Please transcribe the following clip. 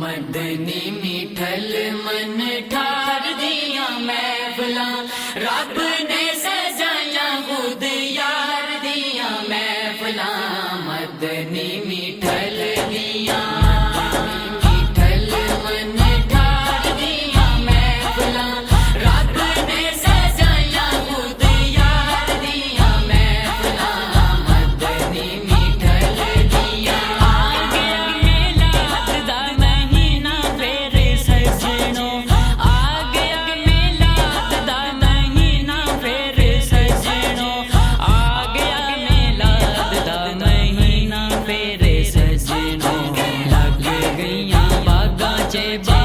मदनी मिठल मन ठार दिया महफिलां रब ने सजाया खुद यार दिया महफिलां मदनी मिठल दिया मिठल मन ठार दिया महफिलां रब ने सजाया खुद यार दिया महफिलां मदनी मिठल दिया आ गया मिलाद दा महीना फिर सजनो आ गया मिलाद दा महीना फिर सजनो आ गया मिलाद दा महीना फिर सजनो लग गईयां बागां च